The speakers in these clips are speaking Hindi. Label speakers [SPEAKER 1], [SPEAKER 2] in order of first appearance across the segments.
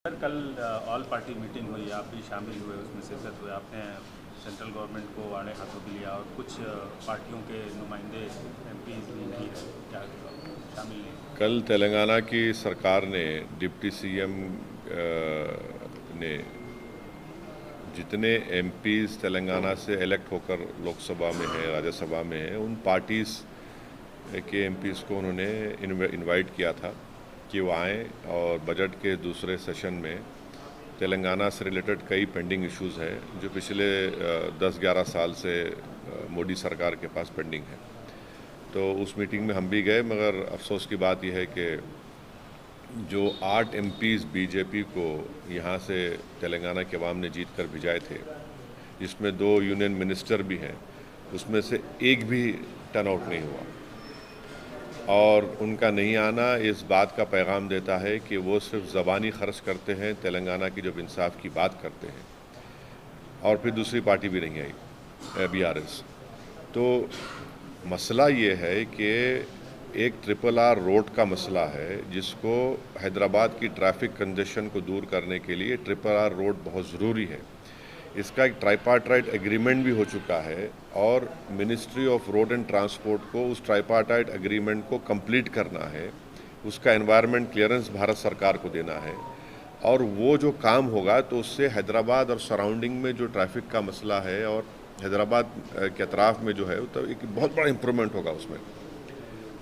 [SPEAKER 1] सर कल ऑल पार्टी मीटिंग हुई, आप भी शामिल हुए, उसमें शिरकत हुए। आपने सेंट्रल गवर्नमेंट को आड़े हाथों भी लिया और कुछ पार्टियों के नुमाइंदे एमपीज भी नहीं है, क्या शामिल नहीं।
[SPEAKER 2] कल तेलंगाना की सरकार ने डिप्टी सीएम ने जितने एमपीज तेलंगाना से इलेक्ट होकर लोकसभा में हैं, राज्यसभा में हैं, उन पार्टीज़ के एमपीज को उन्होंने इनवाइट किया था कि वो आएँ और बजट के दूसरे सेशन में तेलंगाना से रिलेटेड कई पेंडिंग इश्यूज़ हैं जो पिछले 10-11 साल से मोदी सरकार के पास पेंडिंग है। तो उस मीटिंग में हम भी गए, मगर अफसोस की बात यह है कि जो 8 एमपीज़ बीजेपी को यहाँ से तेलंगाना के अवाम ने जीत कर भिजाए थे, जिसमें 2 यूनियन मिनिस्टर भी हैं, उसमें से एक भी टर्न आउट नहीं हुआ। और उनका नहीं आना इस बात का पैगाम देता है कि वो सिर्फ ज़बानी खर्च करते हैं, तेलंगाना की जब इंसाफ की बात करते हैं। और फिर दूसरी पार्टी भी नहीं आई, बीआरएस। तो मसला ये है कि एक RRR रोड का मसला है, जिसको हैदराबाद की ट्रैफिक कंजेशन को दूर करने के लिए RRR रोड बहुत ज़रूरी है। इसका एक ट्राइपार्टाइट एग्रीमेंट भी हो चुका है और ministry of road and transport को उस ट्राइपार्टाइट एग्रीमेंट को कंप्लीट करना है, उसका एनवायरनमेंट क्लियरेंस भारत सरकार को देना है। और वो जो काम होगा तो उससे हैदराबाद और सराउंडिंग में जो ट्रैफिक का मसला है और हैदराबाद के अतराफ़ में जो है, तो एक बहुत बड़ा इम्प्रूवमेंट होगा उसमें।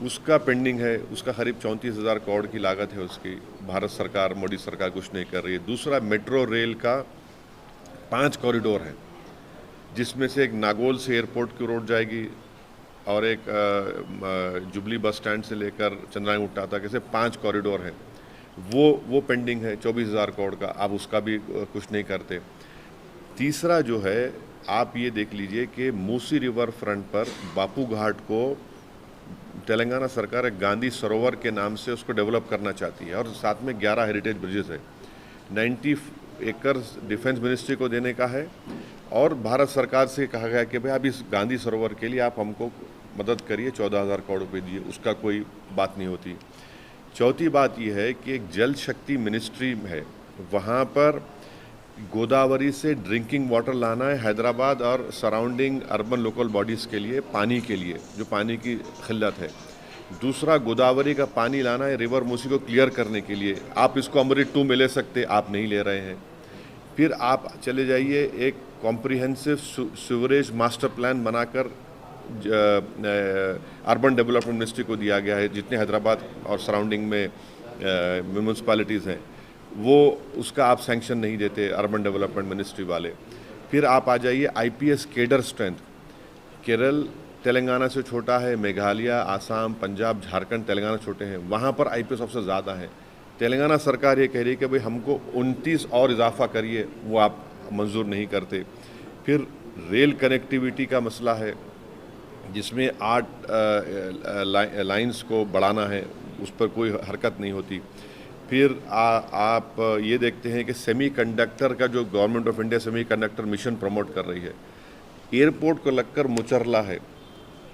[SPEAKER 2] उसका पेंडिंग है, उसका करीब 34,000 करोड़ की लागत है उसकी। भारत सरकार, मोदी सरकार कुछ नहीं कर रही है। दूसरा, मेट्रो रेल का 5 कॉरिडोर है, जिसमें से एक नागौल से एयरपोर्ट की रोड जाएगी और एक जुबली बस स्टैंड से लेकर चंद्रायन गुट्टा तक, ऐसे 5 कॉरिडोर हैं। वो पेंडिंग है 24,000 करोड़ का, आप उसका भी कुछ नहीं करते। तीसरा जो है, आप ये देख लीजिए कि मूसी रिवर फ्रंट पर बापू घाट को तेलंगाना सरकार एक गांधी सरोवर के नाम से उसको डेवलप करना चाहती है और साथ में 11 हेरिटेज ब्रिजेस है। 90 एकर्स डिफेंस मिनिस्ट्री को देने का है और भारत सरकार से कहा गया कि भाई आप इस गांधी सरोवर के लिए आप हमको मदद करिए, 14,000 करोड़ रुपये दिए, उसका कोई बात नहीं होती। चौथी बात यह है कि एक जल शक्ति मिनिस्ट्री है, वहाँ पर गोदावरी से ड्रिंकिंग वाटर लाना है हैदराबाद और सराउंडिंग अर्बन लोकल बॉडीज़ के लिए, पानी के लिए, जो पानी की किल्लत है। दूसरा, गोदावरी का पानी लाना है रिवर मूसी को क्लियर करने के लिए। आप इसको अमृत 2 में ले सकते, आप नहीं ले रहे हैं। फिर आप चले जाइए, एक कॉम्प्रिहेंसिव सीवरेज मास्टर प्लान बनाकर अर्बन डेवलपमेंट मिनिस्ट्री को दिया गया है, जितने हैदराबाद और सराउंडिंग में म्यूनसिपैलिटीज़ हैं, वो उसका आप सैंक्शन नहीं देते अर्बन डेवलपमेंट मिनिस्ट्री वाले। फिर आप आ जाइए IPS cadre strength. Kerala Telangana से छोटा है, मेघालय, आसाम, पंजाब, झारखंड, तेलंगाना छोटे हैं, वहाँ पर आईपीएस ऑफिसर ज़्यादा हैं। तेलंगाना सरकार ये कह रही है कि भाई हमको 29 और इजाफा करिए, वो आप मंजूर नहीं करते। फिर रेल कनेक्टिविटी का मसला है, जिसमें 8 लाइंस को बढ़ाना है, उस पर कोई हरकत नहीं होती। फिर आप ये देखते हैं कि सेमीकंडक्टर का जो government of India semiconductor mission promote कर रही है, एयरपोर्ट को लगकर मुचरला है,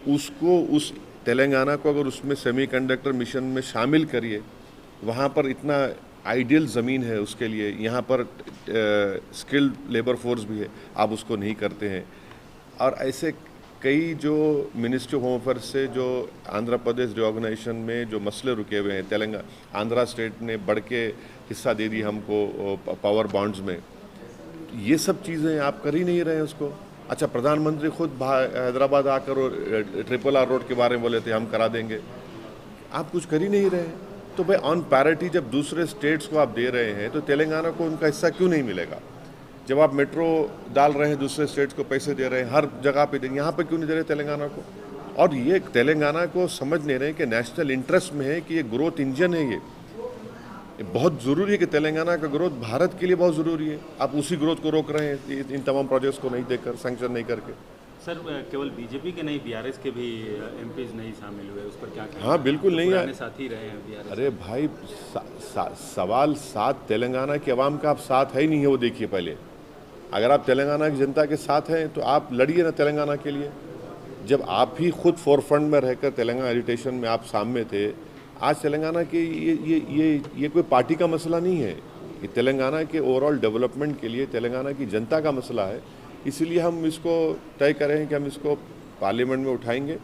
[SPEAKER 2] उसको उस तेलंगाना को अगर उसमें सेमीकंडक्टर मिशन में शामिल करिए, वहाँ पर इतना आइडियल ज़मीन है उसके लिए, यहाँ पर स्किल्ड लेबर फोर्स भी है, आप उसको नहीं करते हैं। और ऐसे कई जो मिनिस्ट्री ऑफ होम अफेयर्स से जो आंध्र प्रदेश रिऑर्गेनाइजेशन में जो मसले रुके हुए हैं, तेलंगाना आंध्रा स्टेट ने बढ़ के हिस्सा दे दी हमको पावर बॉन्ड्स में, ये सब चीज़ें आप कर ही नहीं रहे हैं उसको। अच्छा, प्रधानमंत्री खुद हैदराबाद आकर और RRR रोड के बारे में बोले थे हम करा देंगे, आप कुछ कर ही नहीं रहे हैं। तो भाई ऑन पैरिटी जब दूसरे स्टेट्स को आप दे रहे हैं, तो तेलंगाना को उनका हिस्सा क्यों नहीं मिलेगा? जब आप मेट्रो डाल रहे हैं, दूसरे स्टेट्स को पैसे दे रहे हैं, हर जगह पे देंगे, यहाँ पे क्यों नहीं दे रहे तेलंगाना को? और ये तेलंगाना को समझ नहीं रहे कि नेशनल इंटरेस्ट में है कि ये ग्रोथ इंजन है, ये बहुत ज़रूरी है कि तेलंगाना का ग्रोथ भारत के लिए बहुत ज़रूरी है। आप उसी ग्रोथ को रोक रहे हैं इन तमाम प्रोजेक्ट्स को नहीं देकर, सैंक्शन नहीं करके।
[SPEAKER 1] सर केवल बीजेपी के नहीं, बीआरएस के भी एमपीज नहीं शामिल हुए, उस पर क्या कहना?
[SPEAKER 2] हाँ बिल्कुल नहीं है,
[SPEAKER 1] साथी रहे हैं बीआरएस।
[SPEAKER 2] अरे भाई सवाल साथ तेलंगाना के अवाम का आप साथ है ही नहीं है, वो देखिए पहले। अगर आप तेलंगाना की जनता के साथ हैं तो आप लड़िए ना तेलंगाना के लिए। जब आप ही खुद फोरफ्रंट में रहकर तेलंगाना एजिटेशन में आप सामने थे, आज तेलंगाना के ये कोई पार्टी का मसला नहीं है, ये तेलंगाना के ओवरऑल डेवलपमेंट के लिए तेलंगाना की जनता का मसला है। इसीलिए हम इसको तय करें हैं कि हम इसको पार्लियामेंट में उठाएंगे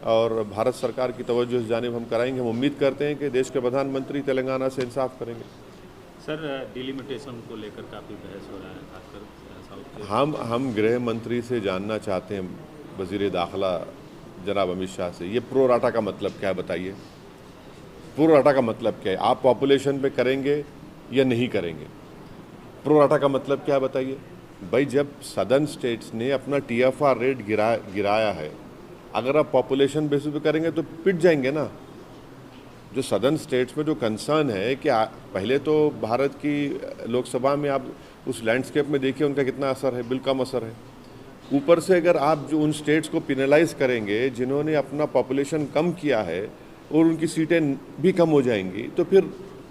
[SPEAKER 2] और भारत सरकार की तवज्जो इस जानिब हम कराएंगे। हम उम्मीद करते हैं कि देश के प्रधानमंत्री तेलंगाना से इंसाफ करेंगे।
[SPEAKER 1] सर, डिलिमिटेशन को लेकर काफ़ी बहस हो रहा है, खासकर साउथ के।
[SPEAKER 2] हम गृह मंत्री से जानना चाहते हैं, वज़ीर दाखिला जनाब अमित शाह से, ये प्रो राटा का मतलब क्या है बताइए। प्रो राटा का मतलब क्या है? आप पॉपुलेशन पे करेंगे या नहीं करेंगे? प्रो राटा का मतलब क्या है बताइए भाई। जब सदर्न स्टेट्स ने अपना TFR रेट गिराया है, अगर आप पॉपुलेशन बेसिस पे करेंगे तो पिट जाएंगे ना। जो सदर्न स्टेट्स में जो कंसर्न है कि पहले तो भारत की लोकसभा में आप उस लैंडस्केप में देखिए उनका कितना असर है, बिल कम असर है। ऊपर से अगर आप जो उन स्टेट्स को पिनलाइज करेंगे जिन्होंने अपना पॉपुलेशन कम किया है और उनकी सीटें भी कम हो जाएंगी, तो फिर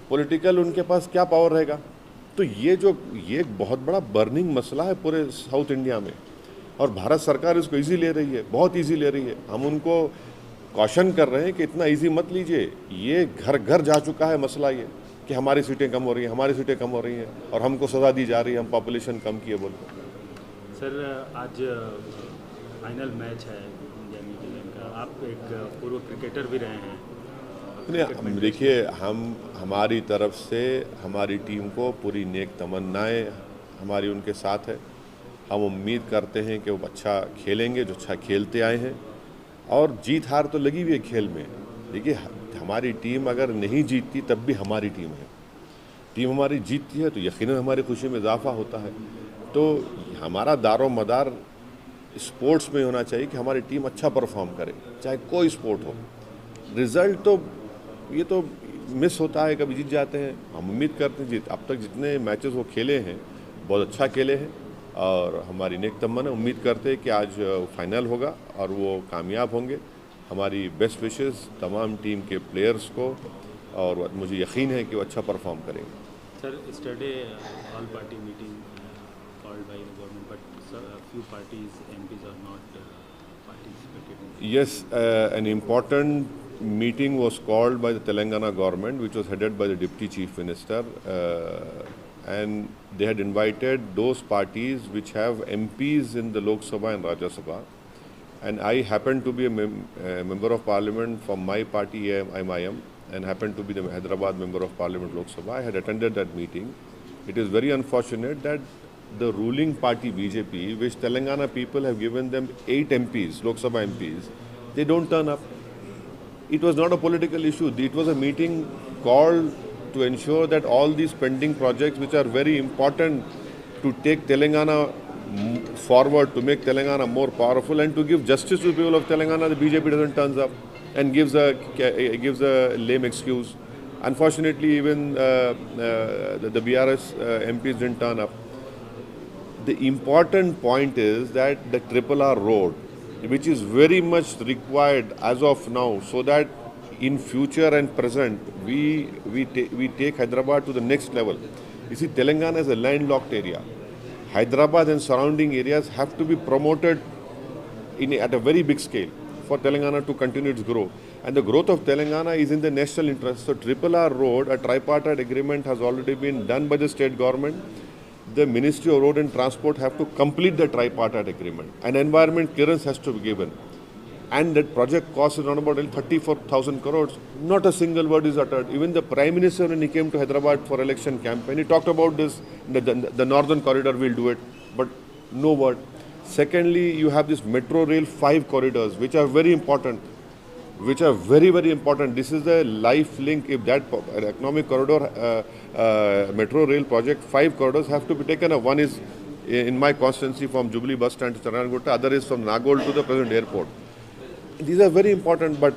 [SPEAKER 2] पॉलिटिकल उनके पास क्या पावर रहेगा। तो ये एक बहुत बड़ा बर्निंग मसला है पूरे साउथ इंडिया में, और भारत सरकार इसको ईजी ले रही है, बहुत ईजी ले रही है। हम उनको कॉशन कर रहे हैं कि इतना ईजी मत लीजिए। ये घर घर जा चुका है मसला ये कि हमारी सीटें कम हो रही हैं, हमारी सीटें कम हो रही हैं, और हमको सज़ा दी जा रही है, हम पॉपुलेशन कम किए बोलकर।
[SPEAKER 1] सर, आज फाइनल मैच है इंडिया न्यूजीलैंड का। आप एक पूर्व क्रिकेटर भी रहे हैं।
[SPEAKER 2] देखिए, हमारी तरफ से हमारी टीम को पूरी नेक तमन्नाएं हमारी उनके साथ है। हम उम्मीद करते हैं कि वो अच्छा खेलेंगे, जो अच्छा खेलते आए हैं, और जीत हार तो लगी हुई है खेल में। देखिए, हमारी टीम अगर नहीं जीतती तब भी हमारी टीम है। टीम हमारी जीतती है तो यकीनन हमारी खुशी में इजाफा होता है। तो हमारा दारो मदार स्पोर्ट्स में होना चाहिए कि हमारी टीम अच्छा परफॉर्म करे, चाहे कोई स्पोर्ट हो। रिज़ल्ट तो ये तो मिस होता है, कभी जीत जाते हैं। हम उम्मीद करते हैं अब तक जितने मैचेस वो खेले हैं बहुत अच्छा खेले हैं, और हमारी नेक तमन्ना, उम्मीद करते हैं कि आज फाइनल होगा और वो कामयाब होंगे। हमारी बेस्ट विशेस तमाम टीम के प्लेयर्स को, और मुझे यकीन है कि वो अच्छा परफॉर्म करेंगे।
[SPEAKER 1] Sir, yesterday all party meeting called by the government, but few parties MPs are not participated in.
[SPEAKER 2] Yes, an important meeting was called by the Telangana government, which was headed by the Deputy Chief Minister, and they had invited those parties which have MPs in the Lok Sabha and Rajya Sabha. And I happened to be a member of parliament from my party, MIM, and happened to be the Hyderabad member of parliament Lok Sabha. I had attended that meeting. It is very unfortunate that the ruling party BJP, which Telangana people have given them 8 MPs, Lok Sabha MPs, they don't turn up. It was not a political issue. It was a meeting called to ensure that all these pending projects, which are very important to take Telangana forward, to make Telangana more powerful and to give justice to the people of Telangana, the BJP doesn't turn up and gives a lame excuse. Unfortunately, even the BRS MPs didn't turn up. The important point is that the RRR road, which is very much required as of now, so that in future and present we take Hyderabad to the next level. You see, Telangana is a landlocked area. Hyderabad and surrounding areas have to be promoted at a very big scale for Telangana to continue its growth. And the growth of Telangana is in the national interest. So RRR road, a tripartite agreement has already been done by the state government. The Ministry of Road and Transport have to complete the tripartite agreement. An environment clearance has to be given. And that project cost is around about 34,000 crores. Not a single word is uttered. Even the Prime Minister, when he came to Hyderabad for election campaign, he talked about this, the northern corridor will do it, but no word. Secondly, you have this Metro Rail 5 corridors, which are very important, which are very, very important. This is the life link. If that economic corridor, Metro Rail project, 5 corridors have to be taken up. One is in my constituency from Jubilee bus stand to Charanagutta, other is from Nagol to the present airport. These are very important, but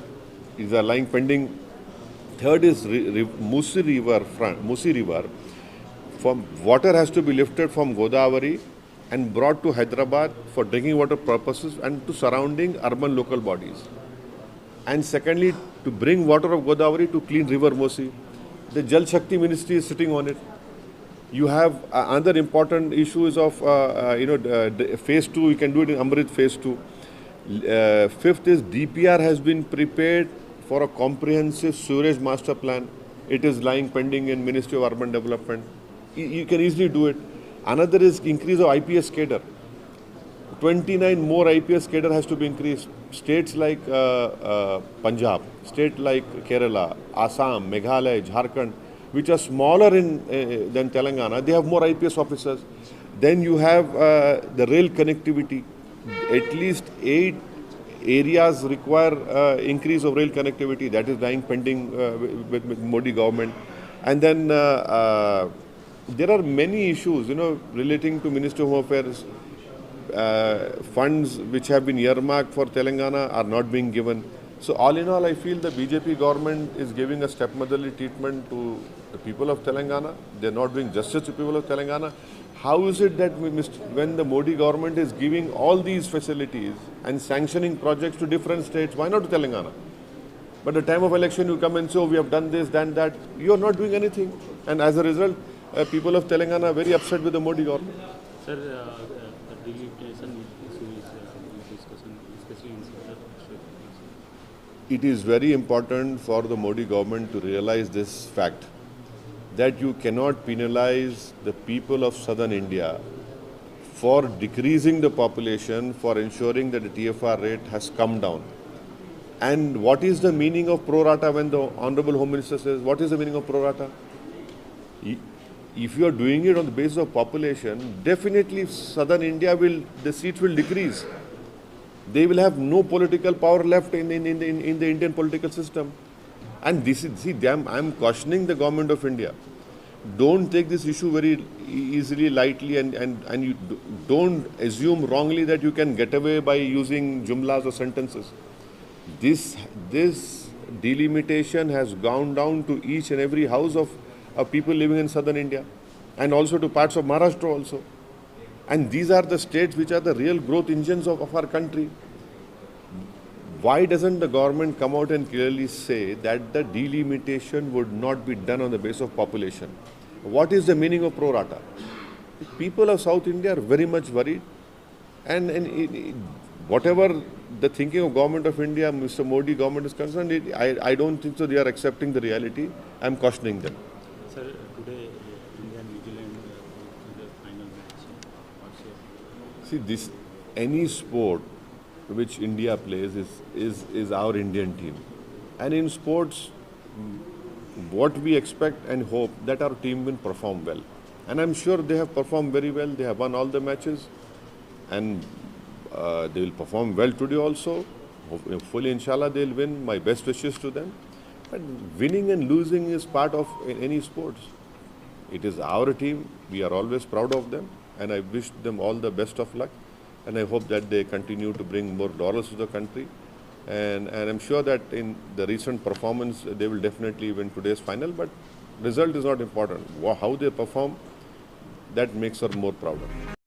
[SPEAKER 2] these are lying pending. Third is Musi River. From water has to be lifted from Godavari and brought to Hyderabad for drinking water purposes and to surrounding urban local bodies. And secondly, to bring water of Godavari to clean river Musi. The Jal Shakti Ministry is sitting on it. You have another important issue is of phase 2. You can do it in Amrit phase 2. Fifth is DPR has been prepared for a comprehensive sewerage master plan. It is lying pending in Ministry of Urban Development. You can easily do it. Another is increase of IPS cadre. 29 more IPS cadre has to be increased. States like Punjab, state like Kerala, Assam, Meghalaya, Jharkhand, which are smaller than Telangana, they have more IPS officers. Then you have the rail connectivity. At least 8 areas require increase of rail connectivity. That is lying pending with Modi government. And then there are many issues, relating to Ministry of Home Affairs. Funds which have been earmarked for Telangana are not being given. So all in all, I feel the BJP government is giving a stepmotherly treatment to the people of Telangana. They are not doing justice to people of Telangana. How is it that when the Modi government is giving all these facilities and sanctioning projects to different states, why not to Telangana? But at the time of election, you come and say, oh, we have done this, done that. You are not doing anything. And as a result, people of Telangana are very upset with the Modi government.
[SPEAKER 1] Sir, the delimitation issue is discussion, especially in Southern State.
[SPEAKER 2] It is very important for the Modi government to realize this fact, that you cannot penalize the people of southern India for decreasing the population, for ensuring that the TFR rate has come down. And what is the meaning of pro rata when the Honorable Home Minister says, what is the meaning of pro rata? If you are doing it on the basis of population, definitely southern India the seats will decrease. They will have no political power left in the Indian political system. And this is, I'm cautioning the government of India. Don't take this issue very easily, lightly, and you don't assume wrongly that you can get away by using jumlas or sentences. This delimitation has gone down to each and every house of people living in southern India, and also to parts of Maharashtra also. And these are the states which are the real growth engines of our country. Why doesn't the government come out and clearly say that the delimitation would not be done on the basis of population? What is the meaning of pro rata? People of South India are very much worried, and whatever the thinking of government of India, Mr. Modi government is concerned, I don't think so. They are accepting the reality. I'm cautioning them.
[SPEAKER 1] Sir, today India and New Zealand in the final match. What's your...
[SPEAKER 2] See, any sport which India plays is our Indian team. And in sports, what we expect and hope that our team will perform well. And I'm sure they have performed very well. They have won all the matches. And they will perform well today also. Hopefully, inshallah, they'll win. My best wishes to them. But winning and losing is part of any sports. It is our team. We are always proud of them. And I wish them all the best of luck. And I hope that they continue to bring more laurels to the country. And I'm sure that in the recent performance, they will definitely win today's final. But result is not important. How they perform, that makes her more prouder.